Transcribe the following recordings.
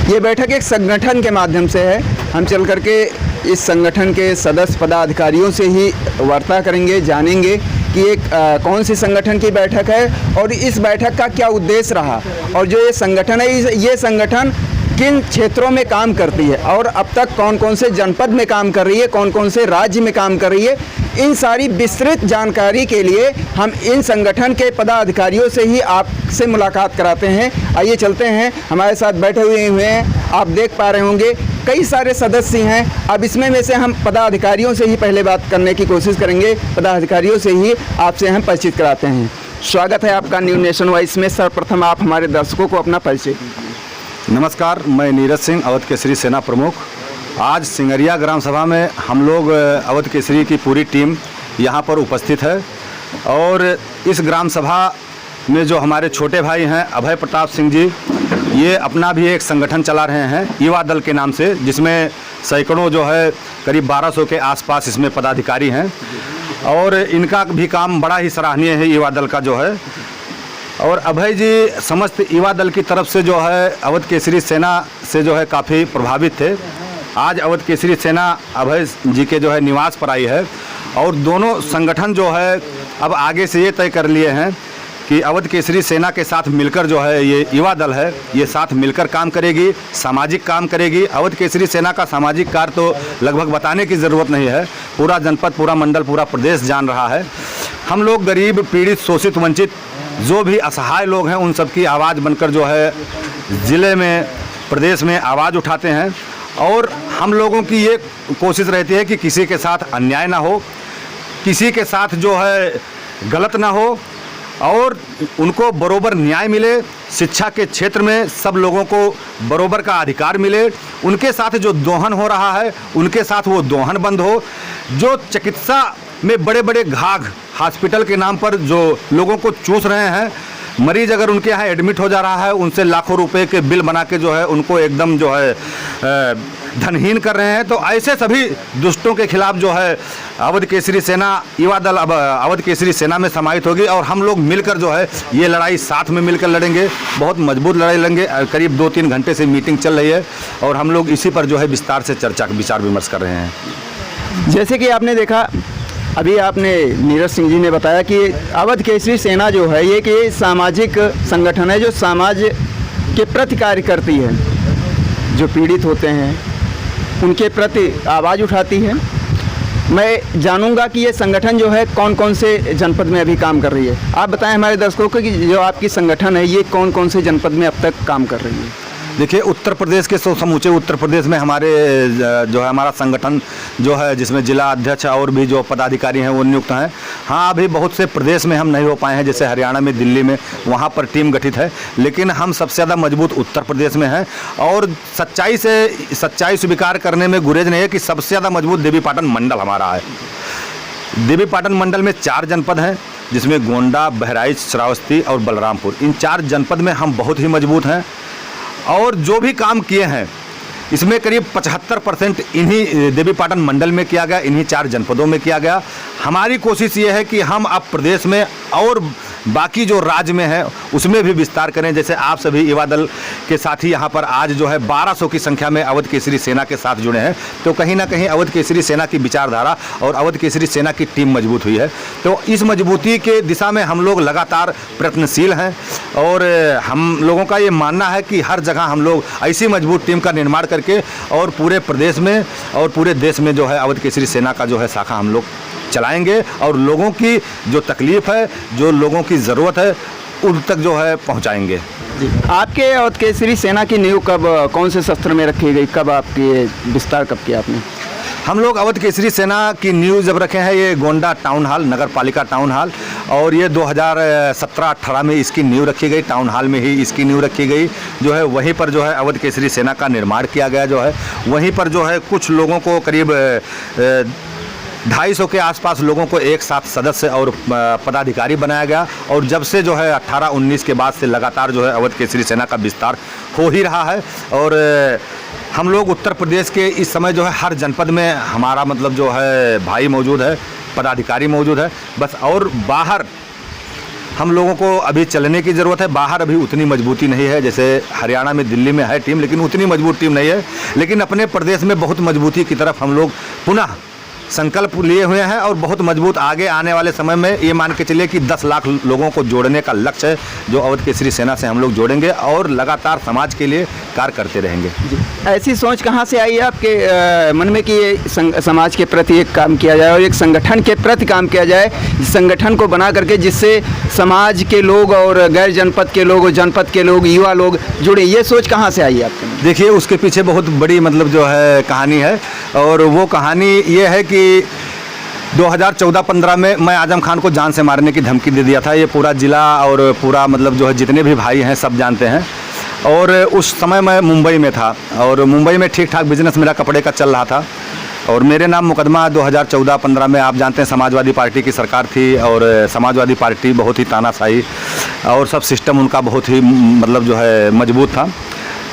ये बैठक एक संगठन के माध्यम से है। हम चल करके इस संगठन के सदस्य पदाधिकारियों से ही वार्ता करेंगे, जानेंगे कि एक कौन सी संगठन की बैठक है और इस बैठक का क्या उद्देश्य रहा, और जो ये संगठन है ये संगठन किन क्षेत्रों में काम करती है और अब तक कौन कौन से जनपद में काम कर रही है, कौन कौन से राज्य में काम कर रही है। इन सारी विस्तृत जानकारी के लिए हम इन संगठन के पदाधिकारियों से ही आपसे मुलाकात कराते हैं। आइए चलते हैं, हमारे साथ बैठे हुए हैं, आप देख पा रहे होंगे कई सारे सदस्य हैं। अब इसमें में से हम पदाधिकारियों से ही पहले बात करने की कोशिश करेंगे, पदाधिकारियों से ही आपसे हम परिचित कराते हैं। स्वागत है आपका न्यू नेशन वॉइस में। सर्वप्रथम आप हमारे दर्शकों को अपना परिचय दीजिए। नमस्कार, मैं नीरज सिंह, अवध केसरी सेना प्रमुख। आज सिंगरिया ग्राम सभा में हम लोग अवध केसरी की पूरी टीम यहाँ पर उपस्थित है और इस ग्राम सभा में जो हमारे छोटे भाई हैं अभय प्रताप सिंह जी, ये अपना भी एक संगठन चला रहे हैं युवा दल के नाम से, जिसमें सैकड़ों जो है करीब 1200 के आसपास इसमें पदाधिकारी हैं और इनका भी काम बड़ा ही सराहनीय है युवा दल का जो है। और अभय जी समस्त युवा दल की तरफ से जो है अवध केसरी सेना से जो है काफ़ी प्रभावित थे। आज अवध केसरी सेना अभय जी के जो है निवास पर आई है और दोनों संगठन जो है अब आगे से ये तय कर लिए हैं कि अवध केसरी सेना के साथ मिलकर जो है ये युवा दल है, ये साथ मिलकर काम करेगी, सामाजिक काम करेगी। अवध केसरी सेना का सामाजिक कार्य तो लगभग बताने की ज़रूरत नहीं है, पूरा जनपद, पूरा मंडल, पूरा प्रदेश जान रहा है। हम लोग गरीब, पीड़ित, शोषित, वंचित जो भी असहाय लोग हैं उन सब की आवाज़ बनकर जो है ज़िले में, प्रदेश में आवाज़ उठाते हैं और हम लोगों की ये कोशिश रहती है कि किसी के साथ अन्याय ना हो, किसी के साथ जो है गलत ना हो और उनको बरोबर न्याय मिले। शिक्षा के क्षेत्र में सब लोगों को बरोबर का अधिकार मिले। उनके साथ जो दोहन हो रहा है उनके साथ वो दोहन बंद हो। जो चिकित्सा में बड़े बड़े घाघ हॉस्पिटल के नाम पर जो लोगों को चूस रहे हैं, मरीज अगर उनके यहाँ एडमिट हो जा रहा है उनसे लाखों रुपए के बिल बना के जो है उनको एकदम जो है धनहीन कर रहे हैं, तो ऐसे सभी दुष्टों के खिलाफ जो है अवध केसरी सेना युवा दल अब अवध केसरी सेना में समाहित होगी और हम लोग मिलकर जो है ये लड़ाई साथ में मिलकर लड़ेंगे। बहुत मजबूत लड़ाई लड़ेंगे। करीब 2-3 घंटे से मीटिंग चल रही है और हम लोग इसी पर जो है विस्तार से चर्चा विचार विमर्श कर रहे हैं। जैसे कि आपने देखा, अभी आपने नीरज सिंह जी ने बताया कि अवध केसरी सेना जो है ये कि सामाजिक संगठन है जो समाज के प्रति कार्य करती है, जो पीड़ित होते हैं उनके प्रति आवाज़ उठाती है। मैं जानूंगा कि ये संगठन जो है कौन कौन से जनपद में अभी काम कर रही है। आप बताएं हमारे दर्शकों को कि जो आपकी संगठन है ये कौन कौन से जनपद में अब तक काम कर रही है। देखिए, उत्तर प्रदेश के समूचे उत्तर प्रदेश में हमारे जो है हमारा संगठन जो है जिसमें जिला अध्यक्ष और भी जो पदाधिकारी हैं वो नियुक्त हैं। हाँ, अभी बहुत से प्रदेश में हम नहीं हो पाए हैं, जैसे हरियाणा में, दिल्ली में, वहाँ पर टीम गठित है, लेकिन हम सबसे ज़्यादा मजबूत उत्तर प्रदेश में हैं। और सच्चाई स्वीकार करने में गुरेज नहीं है कि सबसे ज़्यादा मजबूत देवीपाटन मंडल हमारा है। देवीपाटन मंडल में 4 जनपद हैं, जिसमें गोंडा, बहराइच, श्रावस्ती और बलरामपुर। इन 4 जनपद में हम बहुत ही मजबूत हैं और जो भी काम किए हैं इसमें करीब 75% इन्हीं देवीपाटन मंडल में किया गया, इन्हीं 4 जनपदों में किया गया। हमारी कोशिश ये है कि हम अब प्रदेश में और बाकी जो राज्य में है उसमें भी विस्तार करें। जैसे आप सभी युवा दल के साथी यहाँ पर आज जो है 1200 की संख्या में अवध केसरी सेना के साथ जुड़े हैं, तो कहीं ना कहीं अवध केसरी सेना की विचारधारा और अवध केसरी सेना की टीम मजबूत हुई है। तो इस मजबूती के दिशा में हम लोग लगातार प्रयत्नशील हैं और हम लोगों का ये मानना है कि हर जगह हम लोग ऐसी मजबूत टीम का निर्माण करके और पूरे प्रदेश में और पूरे देश में जो है अवध केसरी सेना का जो है शाखा हम लोग चलाएंगे और लोगों की जो तकलीफ है, जो लोगों की ज़रूरत है, उन तक जो है पहुंचाएंगे। आपके अवध केसरी सेना की नींव कब, कौन से शस्त्र में रखी गई, कब आपकी विस्तार कब किया आपने? हम लोग अवध केसरी सेना की नींव जब रखे हैं ये गोंडा टाउन हॉल, नगर पालिका टाउन हॉल, और ये 2017-18 में इसकी नींव रखी गई। टाउन हॉल में ही इसकी नींव रखी गई जो है, वहीं पर जो है अवध केसरी सेना का निर्माण किया गया जो है। वहीं पर जो है कुछ लोगों को करीब 250 के आसपास लोगों को एक साथ सदस्य और पदाधिकारी बनाया गया और जब से जो है 18-19 के बाद से लगातार जो है अवध केसरी सेना का विस्तार हो ही रहा है। और हम लोग उत्तर प्रदेश के इस समय जो है हर जनपद में हमारा मतलब जो है भाई मौजूद है, पदाधिकारी मौजूद है बस। और बाहर हम लोगों को अभी चलने की ज़रूरत है। बाहर अभी उतनी मजबूती नहीं है, जैसे हरियाणा में, दिल्ली में है टीम, लेकिन उतनी मजबूत टीम नहीं है। लेकिन अपने प्रदेश में बहुत मजबूती की तरफ हम लोग पुनः संकल्प लिए हुए हैं और बहुत मजबूत आगे आने वाले समय में ये मान के चलिए कि 10 लाख लोगों को जोड़ने का लक्ष्य है, जो अवध केसरी सेना से हम लोग जोड़ेंगे और लगातार समाज के लिए कार्य करते रहेंगे। ऐसी सोच कहाँ से आई आपके मन में कि ये समाज के प्रति एक काम किया जाए और एक संगठन के प्रति काम किया जाए, संगठन को बना करके जिससे समाज के लोग और गैर जनपद के लोग और जनपद के लोग, युवा लोग जुड़े? ये सोच कहाँ से आई आपके मन में? देखिए, उसके पीछे बहुत बड़ी मतलब जो है कहानी है, और वो कहानी ये है कि 2014-15 में मैं आजम खान को जान से मारने की धमकी दे दिया था। ये पूरा ज़िला और पूरा मतलब जो है जितने भी भाई हैं सब जानते हैं। और उस समय मैं मुंबई में था और मुंबई में ठीक ठाक बिजनेस मेरा कपड़े का चल रहा था और मेरे नाम मुकदमा 2014-15 में, आप जानते हैं समाजवादी पार्टी की सरकार थी और समाजवादी पार्टी बहुत ही तानाशाही और सब सिस्टम उनका बहुत ही मतलब जो है मजबूत था।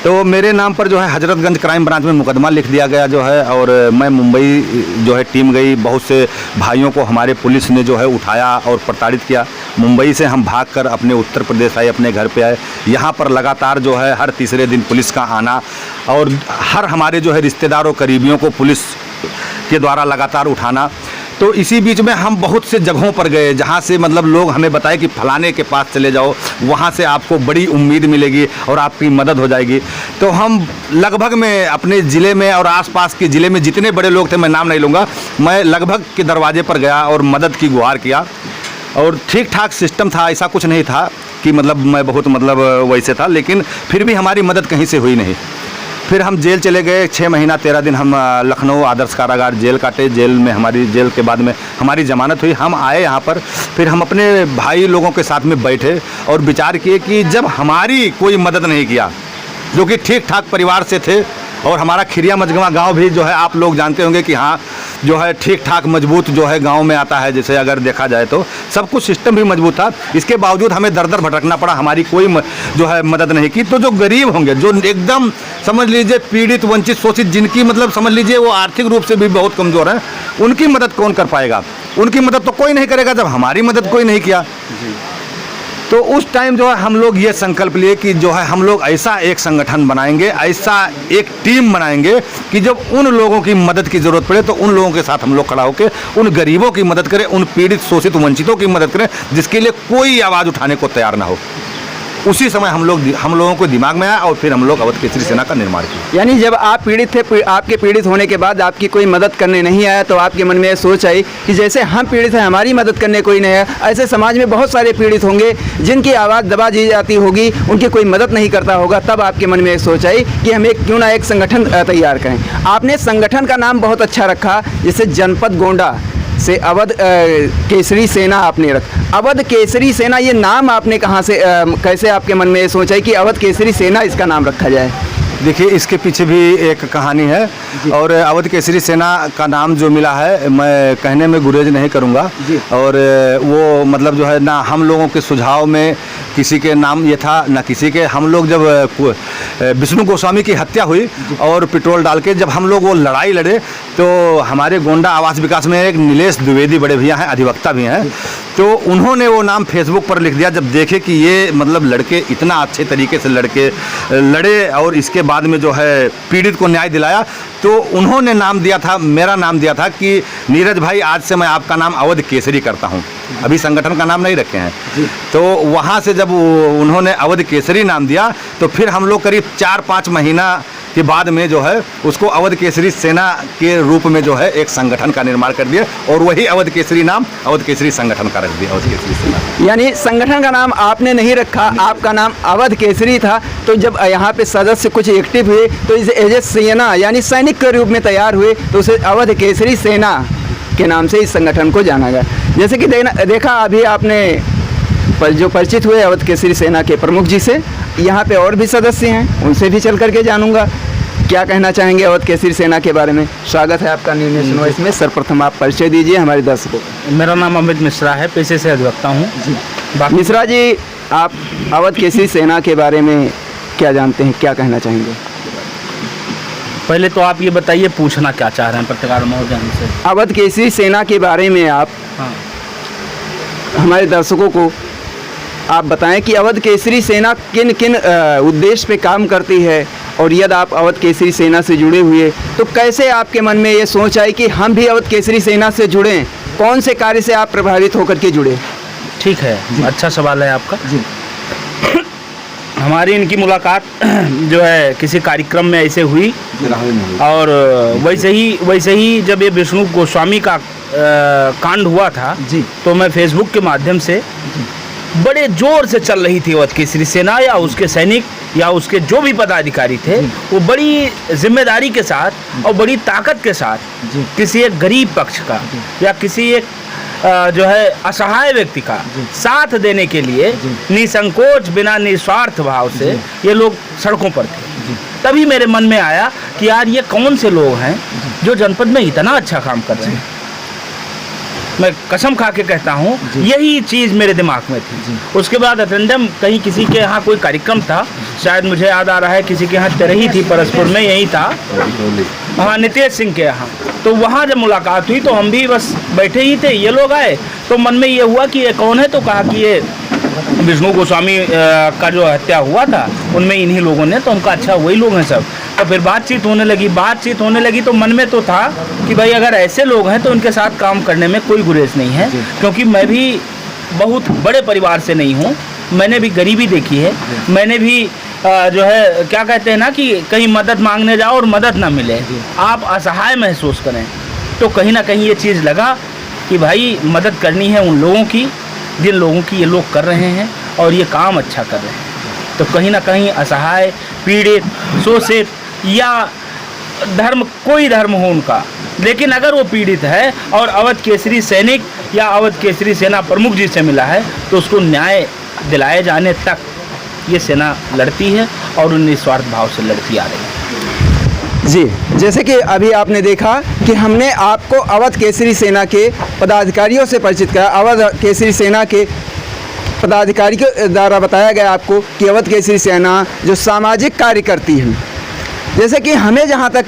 तो मेरे नाम पर जो है हजरतगंज क्राइम ब्रांच में मुकदमा लिख दिया गया जो है, और मैं मुंबई जो है टीम गई। बहुत से भाइयों को हमारे पुलिस ने जो है उठाया और प्रताड़ित किया। मुंबई से हम भागकर अपने उत्तर प्रदेश आए, अपने घर पे आए। यहाँ पर लगातार जो है हर तीसरे दिन पुलिस का आना और हर हमारे जो है रिश्तेदारों करीबियों को पुलिस के द्वारा लगातार उठाना। तो इसी बीच में हम बहुत से जगहों पर गए जहाँ से मतलब लोग हमें बताए कि फलाने के पास चले जाओ, वहाँ से आपको बड़ी उम्मीद मिलेगी और आपकी मदद हो जाएगी। तो हम लगभग में अपने ज़िले में और आसपास के ज़िले में जितने बड़े लोग थे, मैं नाम नहीं लूँगा, मैं लगभग के दरवाजे पर गया और मदद की गुहार किया। और ठीक ठाक सिस्टम था, ऐसा कुछ नहीं था कि मतलब मैं बहुत मतलब वैसे था, लेकिन फिर भी हमारी मदद कहीं से हुई नहीं। फिर हम जेल चले गए। 6 महीना 13 दिन हम लखनऊ आदर्श कारागार जेल काटे। जेल में हमारी जेल के बाद में हमारी ज़मानत हुई। हम आए यहाँ पर, फिर हम अपने भाई लोगों के साथ में बैठे और विचार किए कि जब हमारी कोई मदद नहीं किया, जो कि ठीक ठाक परिवार से थे, और हमारा खिरिया मजगवा गांव भी जो है आप लोग जानते होंगे कि हाँ जो है ठीक ठाक मजबूत जो है गांव में आता है, जैसे अगर देखा जाए तो सब कुछ सिस्टम भी मजबूत था। इसके बावजूद हमें दर दर भटकना पड़ा, हमारी कोई जो है मदद नहीं की। तो जो गरीब होंगे, जो एकदम समझ लीजिए पीड़ित, वंचित, शोषित, जिनकी मतलब समझ लीजिए वो आर्थिक रूप से भी बहुत कमज़ोर हैं, उनकी मदद कौन कर पाएगा? उनकी मदद तो कोई नहीं करेगा जब हमारी मदद कोई नहीं किया। तो उस टाइम जो है हम लोग ये संकल्प लिए कि जो है हम लोग ऐसा एक संगठन बनाएंगे, ऐसा एक टीम बनाएंगे कि जब उन लोगों की मदद की ज़रूरत पड़े तो उन लोगों के साथ हम लोग खड़ा होकर उन गरीबों की मदद करें, उन पीड़ित, शोषित, वंचितों की मदद करें, जिसके लिए कोई आवाज़ उठाने को तैयार ना हो। उसी समय हम लोगों को दिमाग में आया और फिर हम लोग अवध केसरी सेना का निर्माण किया। यानी जब आप पीड़ित थे, आपके पीड़ित होने के बाद आपकी कोई मदद करने नहीं आया, तो आपके मन में ये सोच आई कि जैसे हम पीड़ित हैं, हमारी मदद करने कोई नहीं आया, ऐसे समाज में बहुत सारे पीड़ित होंगे जिनकी आवाज़ दबा दी जाती होगी, उनकी कोई मदद नहीं करता होगा। तब आपके मन में ये सोच आई कि हम एक क्यों ना एक संगठन तैयार करें। आपने संगठन का नाम बहुत अच्छा रखा, जैसे जनपद गोंडा से अवध केसरी सेना आपने रखा। अवध केसरी सेना, ये नाम आपने कहाँ से कैसे आपके मन में ये सोचा है कि अवध केसरी सेना इसका नाम रखा जाए? देखिए, इसके पीछे भी एक कहानी है और अवध केसरी सेना का नाम जो मिला है, मैं कहने में गुरेज नहीं करूँगा। और वो मतलब जो है ना हम लोगों के सुझाव में किसी के नाम ये था ना किसी के। हम लोग जब विष्णु गोस्वामी की हत्या हुई और पेट्रोल डाल के जब हम लोग वो लड़ाई लड़े, तो हमारे गोंडा आवास विकास में एक नीलेश द्विवेदी बड़े भैया हैं, अधिवक्ता भी हैं, तो उन्होंने वो नाम फेसबुक पर लिख दिया। जब देखे कि ये मतलब लड़के इतना अच्छे तरीके से लड़े और इसके बाद में जो है पीड़ित को न्याय दिलाया, तो उन्होंने नाम दिया था, मेरा नाम दिया था कि नीरज भाई, आज से मैं आपका नाम अवध केसरी करता हूं। अभी संगठन का नाम नहीं रखे हैं। तो वहां से जब उन्होंने अवध केसरी नाम दिया, तो फिर हम लोग करीब 4-5 महीना के बाद में जो है उसको अवध केसरी सेना के रूप में जो है एक संगठन का निर्माण कर दिया और वही अवध केसरी नाम अवध केसरी संगठन का रख दिया, अवध केसरी सेना। यानी संगठन का नाम आपने नहीं रखा, आपका नाम अवध केसरी था। तो जब यहाँ पे सदस्य कुछ एक्टिव हुए तो इसे एज ए सेना यानी सैनिक के रूप में तैयार हुए, तो उसे अवध केसरी सेना के नाम से इस संगठन को जाना गया। जैसे कि देखा अभी आपने जो परिचित हुए अवध केसरी सेना के प्रमुख जी से, यहाँ पे और भी सदस्य हैं, उनसे भी चल करके जानूंगा क्या कहना चाहेंगे अवध केसरी सेना के बारे में। स्वागत है आपका न्यू नेशन वॉइस में। सर्वप्रथम आप परिचय दीजिए हमारे दर्शकों को। मेरा नाम अमित मिश्रा है, पेशे से अधिवक्ता हूँ जी। मिश्रा जी, आप अवध केसरी सेना के बारे में क्या जानते हैं, क्या कहना चाहेंगे? पहले तो आप ये बताइए, पूछना क्या चाह रहे हैं पत्रकार महोदय हमसे? अवध केसरी सेना के बारे में आप हमारे दर्शकों को आप बताएं कि अवध केसरी सेना किन किन उद्देश्य पे काम करती है, और यदि आप अवध केसरी सेना से जुड़े हुए तो कैसे आपके मन में ये सोच आई कि हम भी अवध केसरी सेना से जुड़ें? कौन से कार्य से आप प्रभावित होकर के जुड़े? ठीक है, अच्छा सवाल है आपका जी। हमारी इनकी मुलाकात जो है किसी कार्यक्रम में ऐसे हुई, और वैसे ही जब ये विष्णु गोस्वामी का कांड हुआ था जी, तो मैं फेसबुक के माध्यम से बड़े जोर से चल रही थी अवध केसरी सेना या उसके सैनिक या उसके जो भी पदाधिकारी थे, वो बड़ी जिम्मेदारी के साथ और बड़ी ताकत के साथ किसी एक गरीब पक्ष का या किसी एक जो है असहाय व्यक्ति का साथ देने के लिए निसंकोच बिना निस्वार्थ भाव से ये लोग सड़कों पर थे। तभी मेरे मन में आया कि यार ये कौन से लोग हैं जो जनपद में इतना अच्छा काम कर रहे हैं। मैं कसम खा के कहता हूँ यही चीज़ मेरे दिमाग में थी। उसके बाद अटेंडम कहीं किसी के यहाँ कोई कार्यक्रम था, शायद मुझे याद आ रहा है किसी के यहाँ तरही थी, परसपुर में यही था, हाँ नितेश सिंह के यहाँ। तो वहाँ जब मुलाकात हुई तो हम भी बस बैठे ही थे, ये लोग आए तो मन में ये हुआ कि ये कौन है, तो कहा कि ये विष्णु गोस्वामी का जो हत्या हुआ था उनमें इन्हीं लोगों ने, तो उनका अच्छा वही लोग हैं सब। तो फिर बातचीत होने लगी तो मन में तो था कि भाई अगर ऐसे लोग हैं तो उनके साथ काम करने में कोई गुरेज नहीं है, क्योंकि मैं भी बहुत बड़े परिवार से नहीं हूँ, मैंने भी गरीबी देखी है, मैंने भी जो है क्या कहते हैं ना कि कहीं मदद मांगने जाओ और मदद ना मिले, आप असहाय महसूस करें। तो कहीं ना कहीं ये चीज़ लगा कि भाई मदद करनी है उन लोगों की जिन लोगों की ये लोग कर रहे हैं और ये काम अच्छा कर रहे हैं। तो कहीं ना कहीं असहाय, पीड़ित, शोषित या धर्म कोई धर्म हो उनका, लेकिन अगर वो पीड़ित है और अवध केसरी सैनिक या अवध केसरी सेना प्रमुख जी से मिला है तो उसको न्याय दिलाए जाने तक ये सेना लड़ती है और उन निस्वार्थ भाव से लड़ती आ रही है। जी, जैसे कि अभी आपने देखा कि हमने आपको अवध केसरी सेना के पदाधिकारियों से परिचित कराया। अवध केसरी सेना के पदाधिकारी के द्वारा बताया गया आपको कि अवध केसरी सेना जो सामाजिक कार्य करती है, जैसे कि हमें जहाँ तक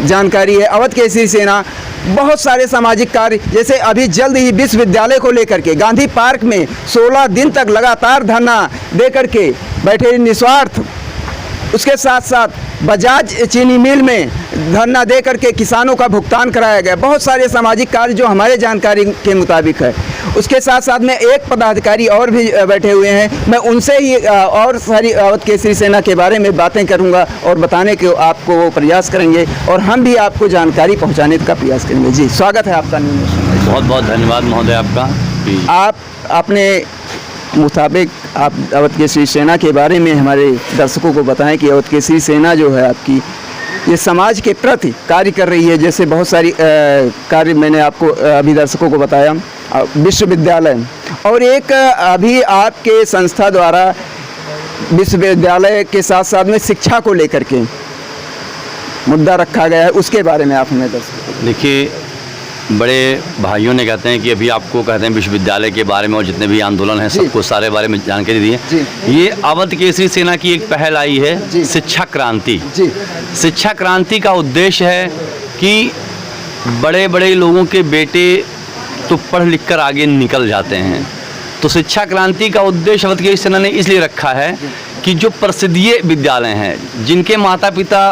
जानकारी है, अवध केसरी सेना बहुत सारे सामाजिक कार्य, जैसे अभी जल्द ही विश्वविद्यालय को लेकर के गांधी पार्क में 16 दिन तक लगातार धरना दे करके बैठे निस्वार्थ, उसके साथ साथ बजाज चीनी मिल में धरना दे करके किसानों का भुगतान कराया गया। बहुत सारे सामाजिक कार्य जो हमारे जानकारी के मुताबिक है। उसके साथ साथ में एक पदाधिकारी और भी बैठे हुए हैं, मैं उनसे ही और सारी अवध केसरी सेना के बारे में बातें करूंगा और बताने के आपको वो प्रयास करेंगे और हम भी आपको जानकारी पहुंचाने का प्रयास करेंगे। जी, स्वागत है आपका न्यूज़ में। बहुत बहुत धन्यवाद महोदय आपका। आप अपने मुताबिक आप अवध केसरी सेना के बारे में हमारे दर्शकों को बताएं कि अवध केसरी सेना जो है आपकी ये समाज के प्रति कार्य कर रही है। जैसे बहुत सारी कार्य मैंने आपको अभी दर्शकों को बताया, विश्वविद्यालय, और एक अभी आपके संस्था द्वारा विश्वविद्यालय के साथ साथ में शिक्षा को लेकर के मुद्दा रखा गया है, उसके बारे में आप हमें दर्शकों। देखिए, बड़े भाइयों ने कहते हैं कि अभी आपको कहते हैं विश्वविद्यालय के बारे में और जितने भी आंदोलन हैं सबको सारे बारे में जानकारी दी है। ये अवध केसरी सेना की एक पहल आई है, शिक्षा क्रांति। शिक्षा क्रांति का उद्देश्य है कि बड़े बड़े लोगों के बेटे तो पढ़ लिख कर आगे निकल जाते हैं, तो शिक्षा क्रांति का उद्देश्य अवध केसरी सेना ने इसलिए रखा है कि जो प्रसिद्धीय विद्यालय हैं, जिनके माता पिता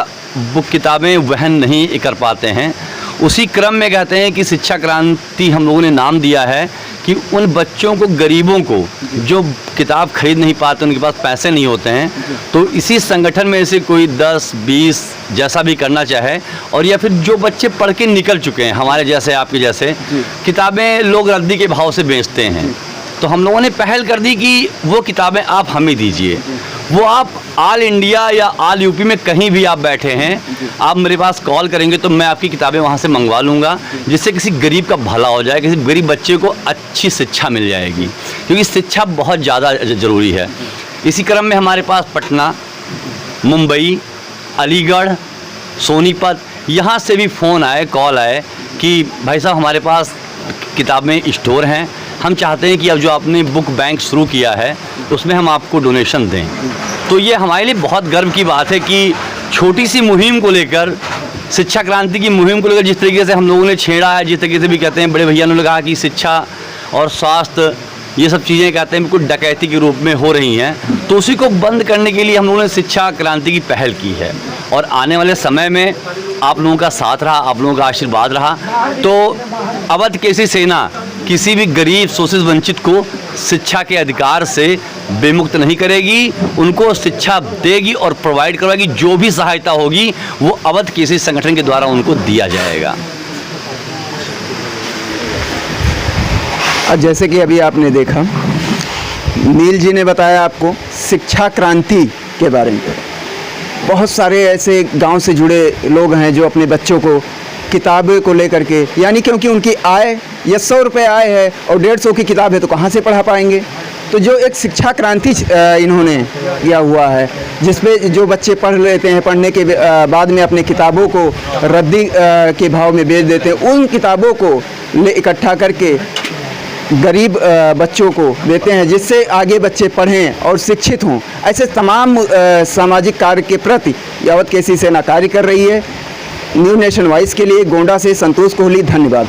बुक किताबें वहन नहीं कर पाते हैं, उसी क्रम में कहते हैं कि शिक्षा क्रांति हम लोगों ने नाम दिया है कि उन बच्चों को, गरीबों को जो किताब खरीद नहीं पाते, उनके पास पैसे नहीं होते हैं, तो इसी संगठन में से कोई 10-20 जैसा भी करना चाहे, और या फिर जो बच्चे पढ़ के निकल चुके हैं, हमारे जैसे आपके जैसे, किताबें लोग रद्दी के भाव से बेचते हैं, तो हम लोगों ने पहल कर दी कि वो किताबें आप हमें दीजिए। वो आप ऑल इंडिया या ऑल यूपी में कहीं भी आप बैठे हैं, आप मेरे पास कॉल करेंगे तो मैं आपकी किताबें वहाँ से मंगवा लूँगा, जिससे किसी गरीब का भला हो जाए, किसी गरीब बच्चे को अच्छी शिक्षा मिल जाएगी, क्योंकि शिक्षा बहुत ज़्यादा ज़रूरी है। इसी क्रम में हमारे पास पटना, मुंबई, अलीगढ़, सोनीपत, यहाँ से भी फ़ोन आए, कॉल आए कि भाई साहब हमारे पास किताबें स्टोर हैं, हम चाहते हैं कि अब जो आपने बुक बैंक शुरू किया है उसमें हम आपको डोनेशन दें। तो ये हमारे लिए बहुत गर्व की बात है कि छोटी सी मुहिम को लेकर, शिक्षा क्रांति की मुहिम को लेकर जिस तरीके से हम लोगों ने छेड़ा है, जिस तरीके से भी कहते हैं बड़े भैया ने कहा कि शिक्षा और स्वास्थ्य ये सब चीज़ें कहते हैं बिल्कुल डकैती के रूप में हो रही हैं, तो उसी को बंद करने के लिए हम लोगों ने शिक्षा क्रांति की पहल की है। और आने वाले समय में आप लोगों का साथ रहा, आप लोगों का आशीर्वाद रहा, तो अवध केसरी सेना किसी भी गरीब शोषित वंचित को शिक्षा के अधिकार से विमुक्त नहीं करेगी, उनको शिक्षा देगी और प्रोवाइड करवाएगी। जो भी सहायता होगी वो अवध केसरी संगठन के द्वारा उनको दिया जाएगा। और जैसे कि अभी आपने देखा, नील जी ने बताया आपको शिक्षा क्रांति के बारे में। बहुत सारे ऐसे गांव से जुड़े लोग हैं जो अपने बच्चों को किताबें को लेकर के, यानी क्योंकि उनकी आय या 100 रुपये आय है और 150 की किताब है तो कहाँ से पढ़ा पाएंगे। तो जो एक शिक्षा क्रांति इन्होंने किया हुआ है, जिसपे जो बच्चे पढ़ लेते हैं, पढ़ने के बाद में अपने किताबों को रद्दी के भाव में बेच देते हैं, उन किताबों को इकट्ठा करके गरीब बच्चों को देते हैं, जिससे आगे बच्चे पढ़ें और शिक्षित हों। ऐसे तमाम सामाजिक कार्य के प्रति अवध केसरी सेना कार्य कर रही है। न्यू नेशन वॉइस के लिए गोंडा से संतोष कोहली, धन्यवाद।